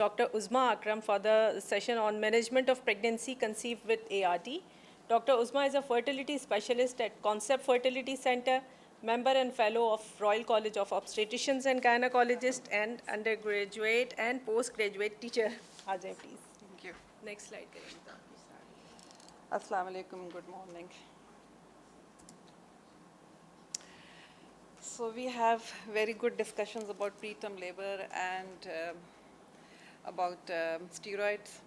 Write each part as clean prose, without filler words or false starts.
Dr. Uzma Akram for the session on management of pregnancy conceived with ART. Dr. Uzma is a fertility specialist at Concept Fertility Center, member and fellow of Royal College of Obstetricians and Gynecologists, and undergraduate and postgraduate teacher. Ajay, please. Thank you. Next slide. Assalamu alaikum, good morning. So we have very good discussions about preterm labor and about steroids,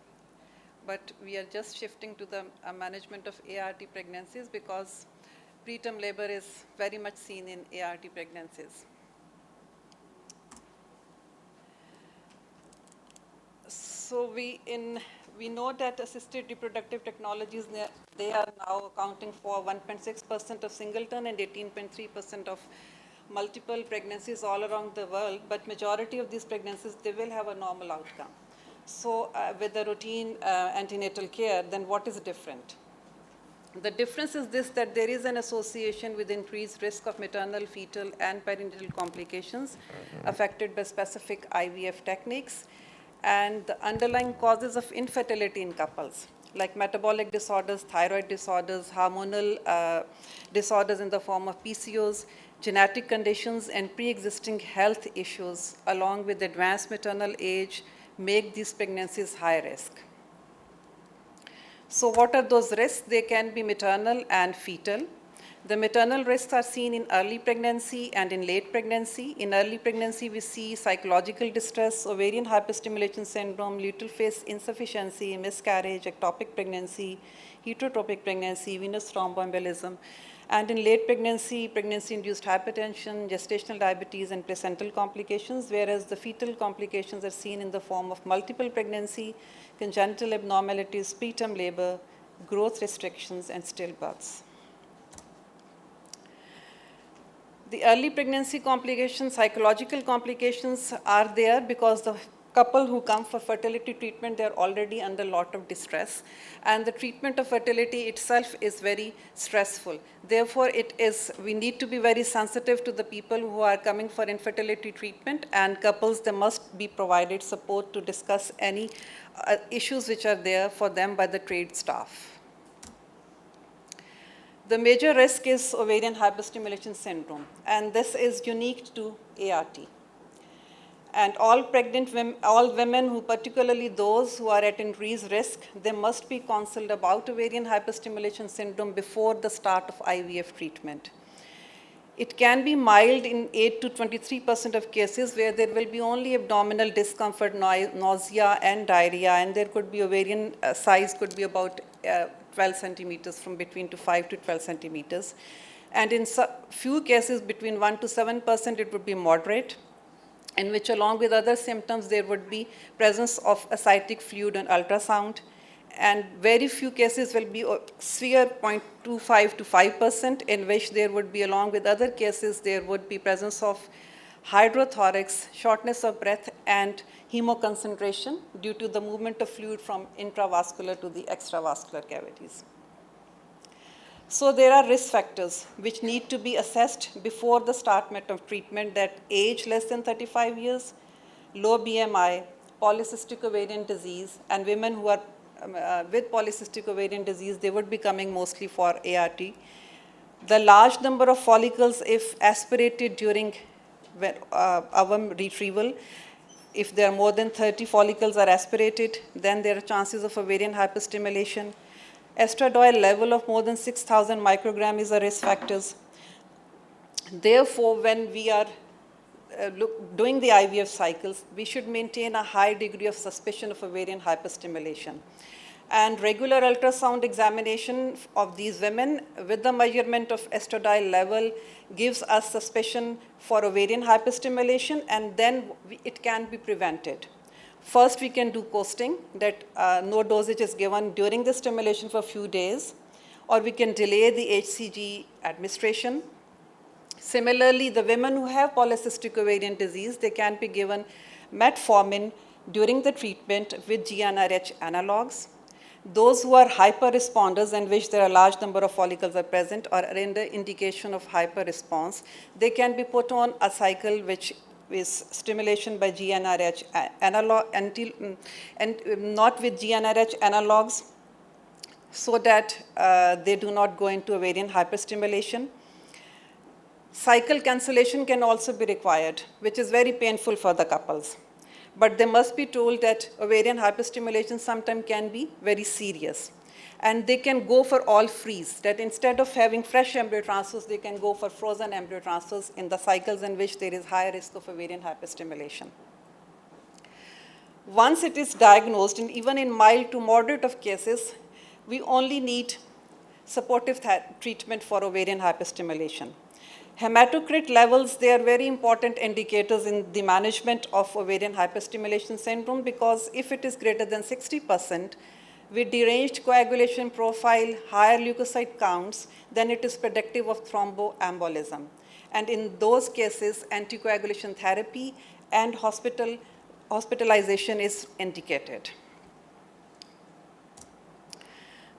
but we are just shifting to the management of ART pregnancies because preterm labor is very much seen in ART pregnancies. So we know that assisted reproductive technologies, they are now accounting for 1.6% of singleton and 18.3% of multiple pregnancies all around the world, but majority of these pregnancies, they will have a normal outcome. So with the routine antenatal care, then what is different? The difference is this, that there is an association with increased risk of maternal, fetal, and perinatal complications affected by specific IVF techniques, and the underlying causes of infertility in couples, like metabolic disorders, thyroid disorders, hormonal disorders in the form of PCOS, genetic conditions, and pre-existing health issues, along with advanced maternal age, make these pregnancies high risk. So what are those risks? They can be maternal and fetal. The maternal risks are seen in early pregnancy and in late pregnancy. In early pregnancy, we see psychological distress, ovarian hyperstimulation syndrome, luteal phase insufficiency, miscarriage, ectopic pregnancy, heterotopic pregnancy, venous thromboembolism. And in late pregnancy, pregnancy-induced hypertension, gestational diabetes, and placental complications, whereas the fetal complications are seen in the form of multiple pregnancy, congenital abnormalities, preterm labor, growth restrictions, and stillbirths. The early pregnancy complications, psychological complications are there because the couple who come for fertility treatment, they're already under a lot of distress. And the treatment of fertility itself is very stressful. Therefore, we need to be very sensitive to the people who are coming for infertility treatment, and couples, they must be provided support to discuss any issues which are there for them by the trained staff. The major risk is ovarian hyperstimulation syndrome, and this is unique to ART. And all women who, particularly those who are at increased risk, they must be counseled about ovarian hyperstimulation syndrome before the start of IVF treatment. It can be mild in 8 to 23% of cases, where there will be only abdominal discomfort, nausea, and diarrhea, and there could be ovarian size could be about 12 centimeters, from between 5 to 12 centimeters. And in few cases, between 1 to 7%, it would be moderate, in which, along with other symptoms, there would be presence of ascitic fluid on ultrasound. And very few cases will be severe, 0.25 to 5%, in which there would be, along with other cases, there would be presence of hydrothorax, shortness of breath, and hemoconcentration due to the movement of fluid from intravascular to the extravascular cavities. So there are risk factors which need to be assessed before the start of treatment, that age less than 35 years, low BMI, polycystic ovarian disease, and women who are with polycystic ovarian disease, they would be coming mostly for ART. The large number of follicles, if aspirated during ovum retrieval, if there are more than 30 follicles are aspirated, then there are chances of ovarian hyperstimulation. Estradiol level of more than 6,000 microgram is a risk factor. Therefore, when we are doing the IVF cycles, we should maintain a high degree of suspicion of ovarian hyperstimulation. And regular ultrasound examination of these women with the measurement of estradiol level gives us suspicion for ovarian hyperstimulation, and then it can be prevented. First, we can do coasting, that no dosage is given during the stimulation for a few days, or we can delay the HCG administration. Similarly, the women who have polycystic ovarian disease, they can be given metformin during the treatment with GnRH analogs. Those who are hyper-responders, in which there are a large number of follicles are present, or are in the indication of hyper-response, they can be put on a cycle which is stimulation by GnRH analog, and not with GnRH analogs, so that they do not go into ovarian hyperstimulation. Cycle cancellation can also be required, which is very painful for the couples. But they must be told that ovarian hyperstimulation sometimes can be very serious. And they can go for all freeze, that instead of having fresh embryo transfers, they can go for frozen embryo transfers in the cycles in which there is higher risk of ovarian hyperstimulation. Once it is diagnosed, and even in mild to moderate of cases, we only need supportive treatment for ovarian hyperstimulation. Hematocrit levels, they are very important indicators in the management of ovarian hyperstimulation syndrome, because if it is greater than 60%, with deranged coagulation profile, higher leukocyte counts, then it is predictive of thromboembolism. And in those cases, anticoagulation therapy and hospitalization is indicated.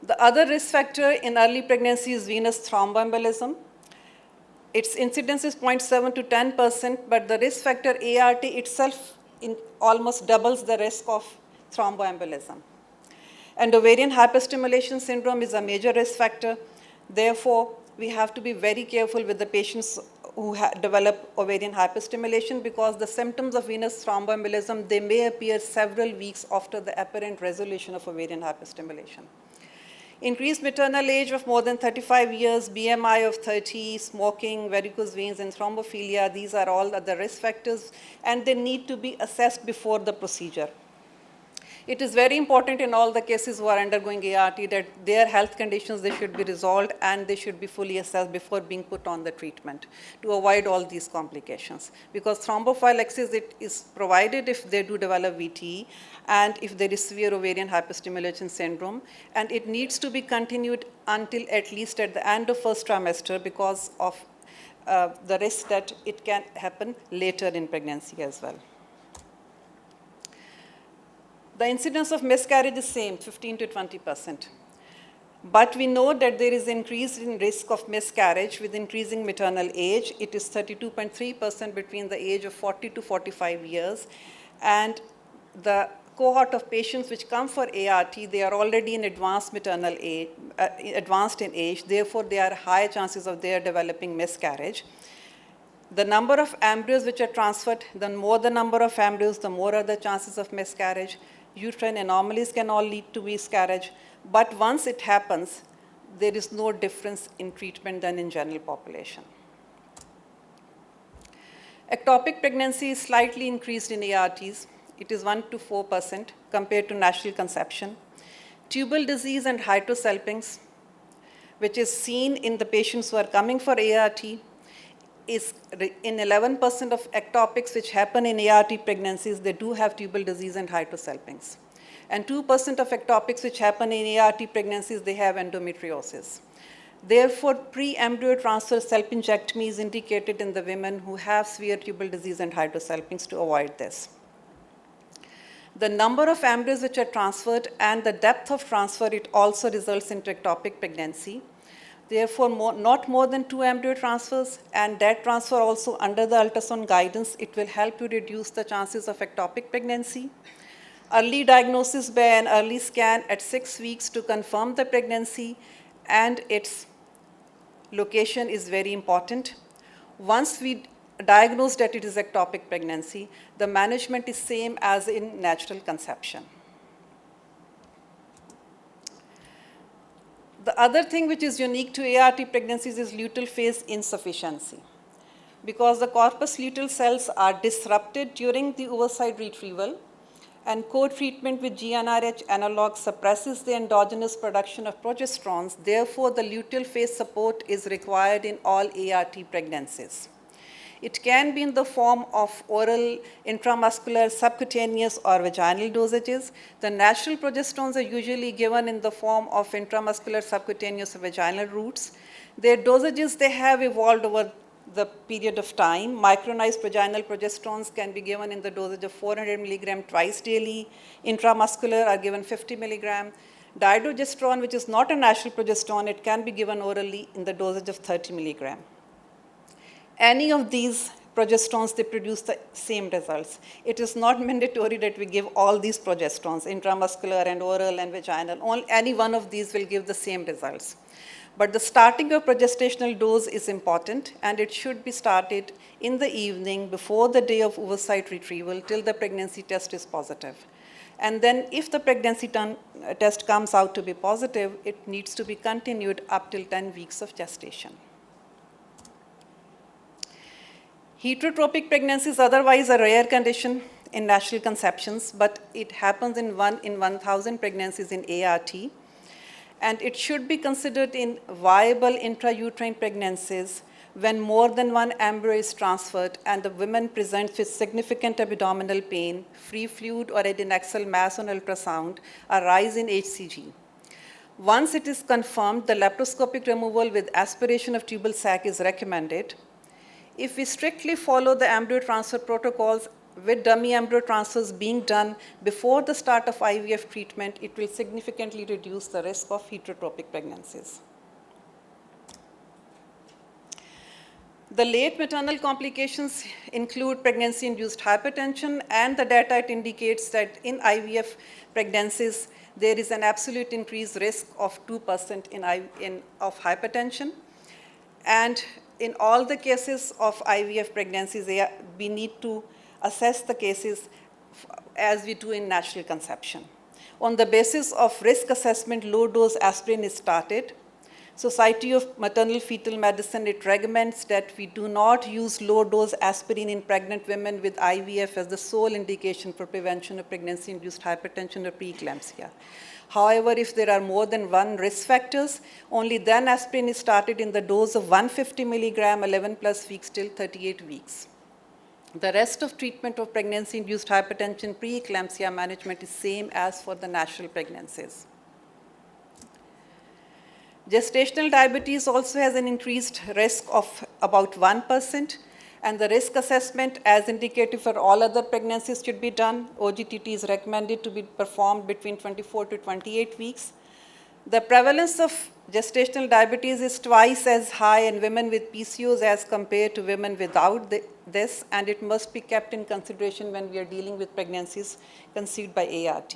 The other risk factor in early pregnancy is venous thromboembolism. Its incidence is 0.7 to 10%, but the risk factor ART itself almost doubles the risk of thromboembolism. And ovarian hyperstimulation syndrome is a major risk factor. Therefore, we have to be very careful with the patients who develop ovarian hyperstimulation, because the symptoms of venous thromboembolism, they may appear several weeks after the apparent resolution of ovarian hyperstimulation. Increased maternal age of more than 35 years, BMI of 30, smoking, varicose veins, and thrombophilia, these are all the risk factors, and they need to be assessed before the procedure. It is very important in all the cases who are undergoing ART that their health conditions, they should be resolved and they should be fully assessed before being put on the treatment to avoid all these complications. Because thrombophilaxis, it is provided if they do develop VTE and if there is severe ovarian hyperstimulation syndrome, and it needs to be continued until at least at the end of first trimester, because of the risk that it can happen later in pregnancy as well. The incidence of miscarriage is same, 15 to 20%. But we know that there is increase in risk of miscarriage with increasing maternal age. It is 32.3% between the age of 40 to 45 years. And the cohort of patients which come for ART, they are already in advanced maternal age, advanced in age. Therefore, there are high chances of their developing miscarriage. The number of embryos which are transferred, the more the number of embryos, the more are the chances of miscarriage. Uterine anomalies can all lead to miscarriage. But once it happens, there is no difference in treatment than in general population. Ectopic pregnancy is slightly increased in ARTs. It is 1 to 4% compared to natural conception. Tubal disease and hydrosalpinx, which is seen in the patients who are coming for ART, is in 11% of ectopics which happen in ART pregnancies, they do have tubal disease and hydrosalpinx. And 2% of ectopics which happen in ART pregnancies, they have endometriosis. Therefore, pre-embryo transfer salpingectomy is indicated in the women who have severe tubal disease and hydrosalpinx to avoid this. The number of embryos which are transferred and the depth of transfer, it also results in ectopic pregnancy. Therefore, not more than 2 embryo transfers, and that transfer also under the ultrasound guidance, it will help to reduce the chances of ectopic pregnancy. Early diagnosis by an early scan at 6 weeks to confirm the pregnancy and its location is very important. Once we diagnose that it is ectopic pregnancy, the management is same as in natural conception. The other thing which is unique to ART pregnancies is luteal phase insufficiency. Because the corpus luteal cells are disrupted during the oocyte retrieval, and co-treatment with GnRH analog suppresses the endogenous production of progesterones. Therefore, the luteal phase support is required in all ART pregnancies. It can be in the form of oral, intramuscular, subcutaneous, or vaginal dosages. The natural progesterones are usually given in the form of intramuscular, subcutaneous, or vaginal routes. Their dosages, they have evolved over the period of time. Micronized vaginal progesterones can be given in the dosage of 400 milligram twice daily. Intramuscular are given 50 milligram. Dydrogesterone, which is not a natural progesterone, it can be given orally in the dosage of 30 milligram. Any of these progesterones, they produce the same results. It is not mandatory that we give all these progesterones, intramuscular and oral and vaginal. Any one of these will give the same results. But the starting of progestational dose is important, and it should be started in the evening before the day of oocyte retrieval till the pregnancy test is positive. And then if the pregnancy test comes out to be positive, it needs to be continued up till 10 weeks of gestation. Heterotropic pregnancy is otherwise a rare condition in natural conceptions, but it happens in 1 in 1,000 pregnancies in ART. And it should be considered in viable intrauterine pregnancies when more than one embryo is transferred and the woman presents with significant abdominal pain, free fluid or adnexal mass on ultrasound, a rise in HCG. Once it is confirmed, the laparoscopic removal with aspiration of tubal sac is recommended. If we strictly follow the embryo transfer protocols with dummy embryo transfers being done before the start of IVF treatment, it will significantly reduce the risk of heterotropic pregnancies. The late maternal complications include pregnancy-induced hypertension, and the data it indicates that in IVF pregnancies, there is an absolute increased risk of 2% of hypertension. And in all the cases of IVF pregnancies, we need to assess the cases as we do in natural conception. On the basis of risk assessment, low-dose aspirin is started. Society of Maternal Fetal Medicine, it recommends that we do not use low-dose aspirin in pregnant women with IVF as the sole indication for prevention of pregnancy-induced hypertension or preeclampsia. However, if there are more than one risk factors, only then aspirin is started in the dose of 150 milligram, 11 plus weeks till 38 weeks. The rest of treatment of pregnancy-induced hypertension, preeclampsia management is same as for the natural pregnancies. Gestational diabetes also has an increased risk of about 1%, and the risk assessment as indicative for all other pregnancies should be done. OGTT is recommended to be performed between 24 to 28 weeks. The prevalence of gestational diabetes is twice as high in women with PCOS as compared to women without this, and it must be kept in consideration when we are dealing with pregnancies conceived by ART.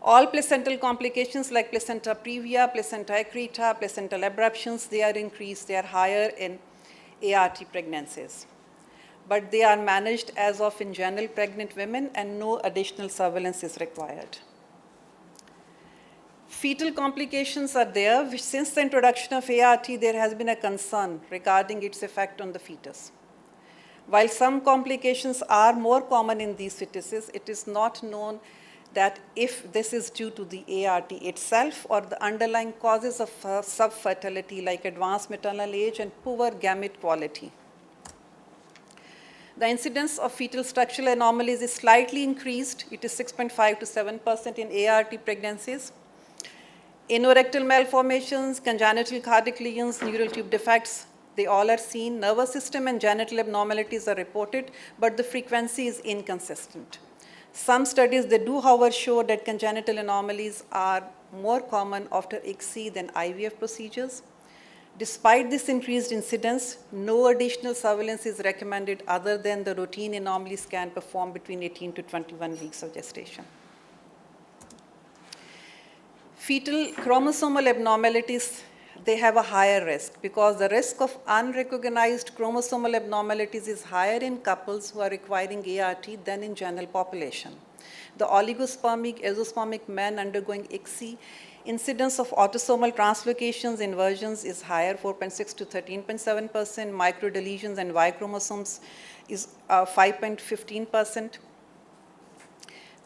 All placental complications like placenta previa, placenta accreta, placental abruptions, they are increased, they are higher in ART pregnancies. But they are managed as of in general pregnant women, and no additional surveillance is required. Fetal complications are there, which since the introduction of ART, there has been a concern regarding its effect on the fetus. While some complications are more common in these fetuses, it is not known that if this is due to the ART itself or the underlying causes of subfertility like advanced maternal age and poor gamete quality. The incidence of fetal structural anomalies is slightly increased. It is 6.5 to 7% in ART pregnancies. Anorectal malformations, congenital cardiac lesions, neural tube defects, they all are seen. Nervous system and genital abnormalities are reported, but the frequency is inconsistent. Some studies, they do, however, show that congenital anomalies are more common after ICSI than IVF procedures. Despite this increased incidence, no additional surveillance is recommended other than the routine anomaly scan performed between 18 to 21 weeks of gestation. Fetal chromosomal abnormalities, they have a higher risk because the risk of unrecognized chromosomal abnormalities is higher in couples who are requiring ART than in general population. The oligospermic, azoospermic men undergoing ICSI, incidence of autosomal translocations, inversions is higher, 4.6 to 13.7%. Microdeletions and Y chromosomes is 5.15%.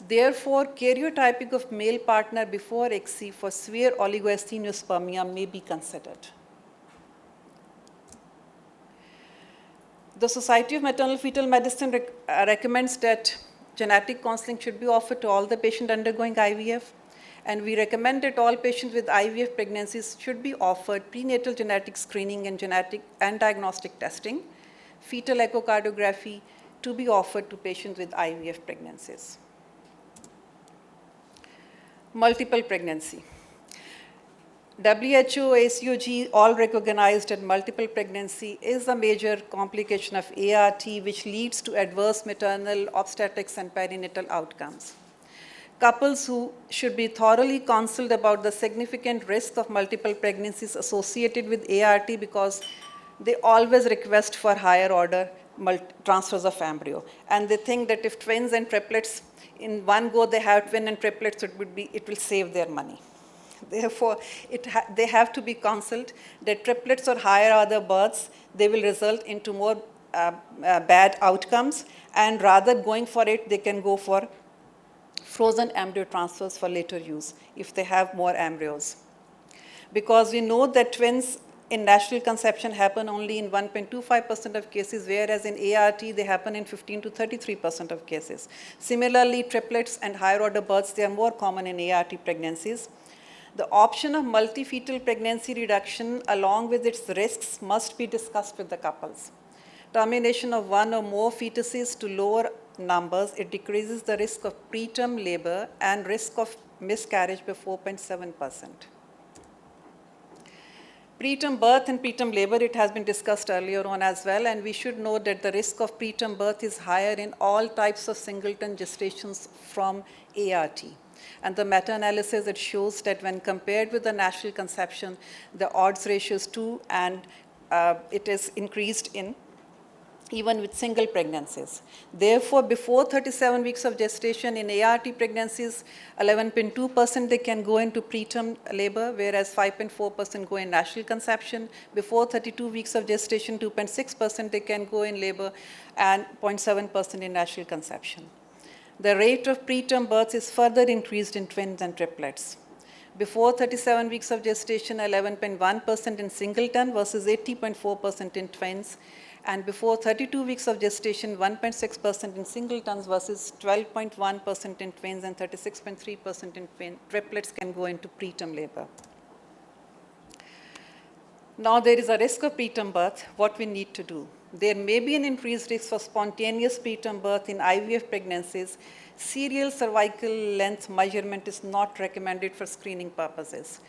Therefore, karyotyping of male partner before ICSI for severe oligoasthenospermia may be considered. The Society of Maternal Fetal Medicine recommends that genetic counseling should be offered to all the patients undergoing IVF, and we recommend that all patients with IVF pregnancies should be offered prenatal genetic screening and genetic and diagnostic testing, fetal echocardiography to be offered to patients with IVF pregnancies. Multiple pregnancy. WHO, ACOG all recognized that multiple pregnancy is a major complication of ART which leads to adverse maternal, obstetrics, and perinatal outcomes. Couples who should be thoroughly counseled about the significant risk of multiple pregnancies associated with ART because they always request for higher order transfers of embryo. And they think that if twins and triplets in one go they have twin and triplets, it will save their money. Therefore, they have to be counseled that triplets or higher order births, they will result into more bad outcomes, and rather going for it, they can go for frozen embryo transfers for later use if they have more embryos. Because we know that twins in natural conception happen only in 1.25% of cases, whereas in ART they happen in 15 to 33% of cases. Similarly, triplets and higher order births, they are more common in ART pregnancies. The option of multi-fetal pregnancy reduction along with its risks must be discussed with the couples. Termination of one or more fetuses to lower numbers, it decreases the risk of preterm labor and risk of miscarriage by 4.7%. Preterm birth and preterm labor, it has been discussed earlier on as well, and we should know that the risk of preterm birth is higher in all types of singleton gestations from ART. And the meta-analysis, it shows that when compared with the natural conception, the odds ratio is 2, and it is increased in even with single pregnancies. Therefore, before 37 weeks of gestation in ART pregnancies, 11.2% they can go into preterm labor, whereas 5.4% go in natural conception. Before 32 weeks of gestation, 2.6% they can go in labor, and 0.7% in natural conception. The rate of preterm births is further increased in twins and triplets. Before 37 weeks of gestation, 11.1% in singleton versus 80.4% in twins. And before 32 weeks of gestation, 1.6% in singletons versus 12.1% in twins and 36.3% in triplets can go into preterm labor. Now there is a risk of preterm birth. What we need to do? There may be an increased risk for spontaneous preterm birth in IVF pregnancies. Serial cervical length measurement is not recommended for screening purposes.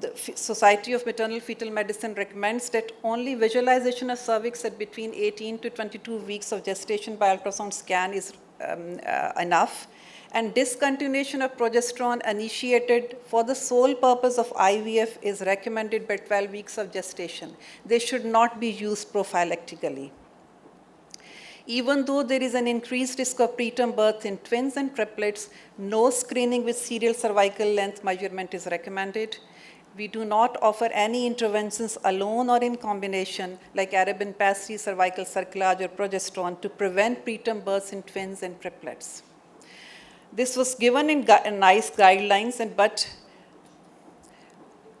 The Society of Maternal Fetal Medicine recommends that only visualization of cervix at between 18 to 22 weeks of gestation by ultrasound scan is enough, and discontinuation of progesterone initiated for the sole purpose of IVF is recommended by 12 weeks of gestation. They should not be used prophylactically. Even though there is an increased risk of preterm birth in twins and triplets, no screening with serial cervical length measurement is recommended. We do not offer any interventions alone or in combination like arabinopathy, cervical cerclage, or progesterone to prevent preterm births in twins and triplets. This was given in nice guidelines, but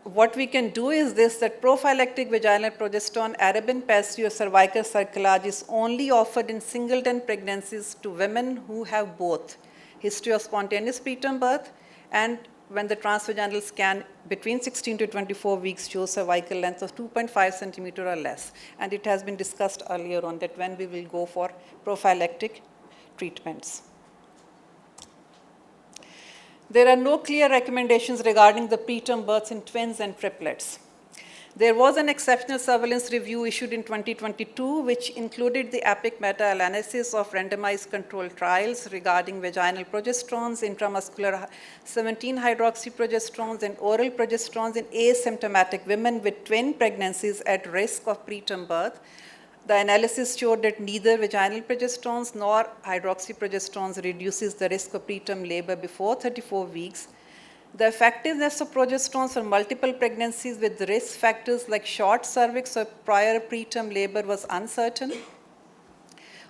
what we can do is this, that prophylactic vaginal progesterone, arabinopathy, or cervical cerclage is only offered in singleton pregnancies to women who have both history of spontaneous preterm birth and when the transvaginal scan between 16 to 24 weeks shows cervical length of 2.5 centimeter or less. And it has been discussed earlier on that when we will go for prophylactic treatments. There are no clear recommendations regarding the preterm births in twins and triplets. There was an exceptional surveillance review issued in 2022, which included the EPIC meta-analysis of randomized controlled trials regarding vaginal progesterones, intramuscular 17-hydroxyprogesterones, and oral progesterones in asymptomatic women with twin pregnancies at risk of preterm birth. The analysis showed that neither vaginal progesterones nor hydroxyprogesterones reduces the risk of preterm labor before 34 weeks. The effectiveness of progesterones for multiple pregnancies with risk factors like short cervix or prior preterm labor was uncertain.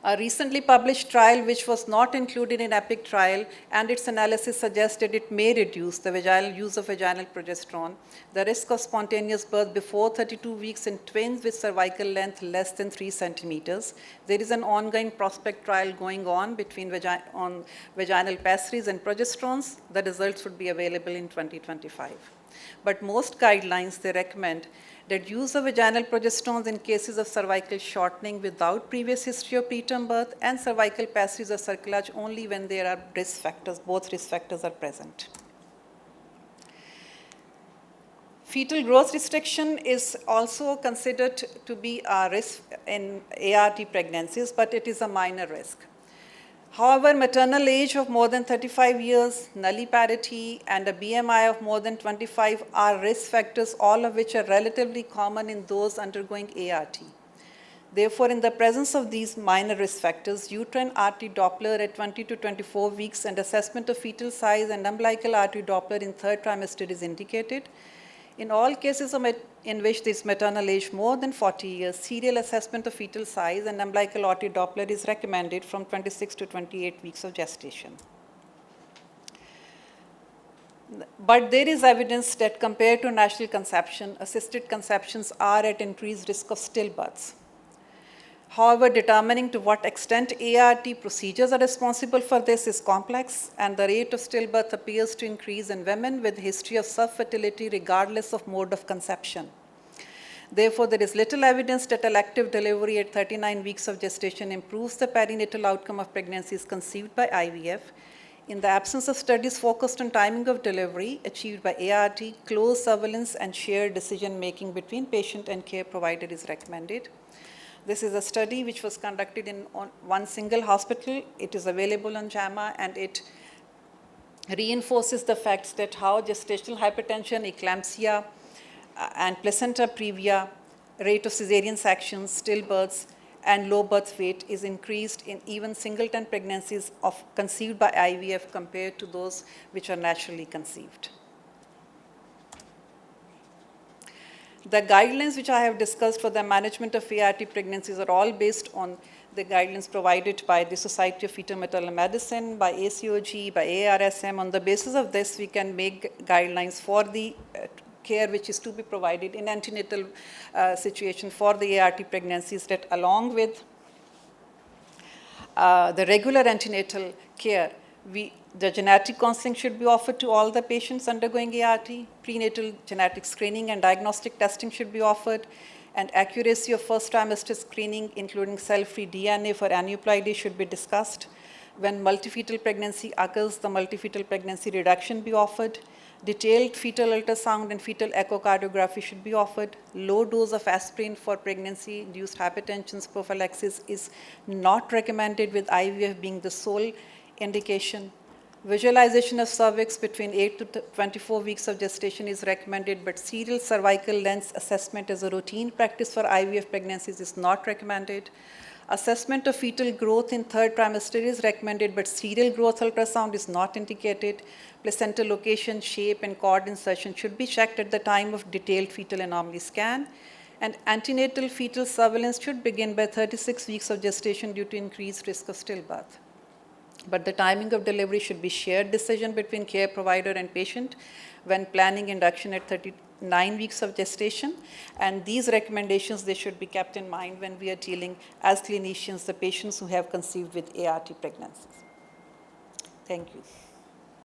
A recently published trial, which was not included in EPIC trial, and its analysis suggested it may reduce the use of vaginal progesterone, the risk of spontaneous birth before 32 weeks in twins with cervical length less than 3 centimeters. There is an ongoing prospect trial going on between vaginal pessaries and progesterones. The results would be available in 2025. But most guidelines, they recommend that use of vaginal progesterones in cases of cervical shortening without previous history of preterm birth and cervical pessaries or cerclage only when there are risk factors, both risk factors are present. Fetal growth restriction is also considered to be a risk in ART pregnancies, but it is a minor risk. However, maternal age of more than 35 years, nulliparity, and a BMI of more than 25 are risk factors, all of which are relatively common in those undergoing ART. Therefore, in the presence of these minor risk factors, uterine artery Doppler at 20 to 24 weeks and assessment of fetal size and umbilical artery Doppler in third trimester is indicated. In all cases in which there is maternal age more than 40 years, serial assessment of fetal size and umbilical artery Doppler is recommended from 26 to 28 weeks of gestation. But there is evidence that compared to natural conception, assisted conceptions are at increased risk of stillbirths. However, determining to what extent ART procedures are responsible for this is complex, and the rate of stillbirth appears to increase in women with history of subfertility regardless of mode of conception. Therefore, there is little evidence that elective delivery at 39 weeks of gestation improves the perinatal outcome of pregnancies conceived by IVF. In the absence of studies focused on timing of delivery achieved by ART, close surveillance and shared decision-making between patient and care provider is recommended. This is a study which was conducted in one single hospital. It is available on JAMA, and it reinforces the facts that how gestational hypertension, eclampsia, and placenta previa, rate of cesarean sections, stillbirths, and low birth weight is increased in even singleton pregnancies conceived by IVF compared to those which are naturally conceived. The guidelines which I have discussed for the management of ART pregnancies are all based on the guidelines provided by the Society of Fetal Maternal Medicine, by ACOG, by ARSM. On the basis of this, we can make guidelines for the care which is to be provided in antenatal situation for the ART pregnancies, that along with the regular antenatal care, the genetic counseling should be offered to all the patients undergoing ART. Prenatal genetic screening and diagnostic testing should be offered, and accuracy of first trimester screening, including cell-free DNA for aneuploidy, should be discussed. When multifetal pregnancy occurs, the multifetal pregnancy reduction be offered. Detailed fetal ultrasound and fetal echocardiography should be offered. Low dose of aspirin for pregnancy-induced hypertension prophylaxis is not recommended, with IVF being the sole indication. Visualization of cervix between 8 to 24 weeks of gestation is recommended, but serial cervical length assessment as a routine practice for IVF pregnancies is not recommended. Assessment of fetal growth in third trimester is recommended, but serial growth ultrasound is not indicated. Placenta location, shape, and cord insertion should be checked at the time of detailed fetal anomaly scan. And antenatal fetal surveillance should begin by 36 weeks of gestation due to increased risk of stillbirth. But the timing of delivery should be shared decision between care provider and patient when planning induction at 39 weeks of gestation. And these recommendations, they should be kept in mind when we are dealing as clinicians, the patients who have conceived with ART pregnancies. Thank you.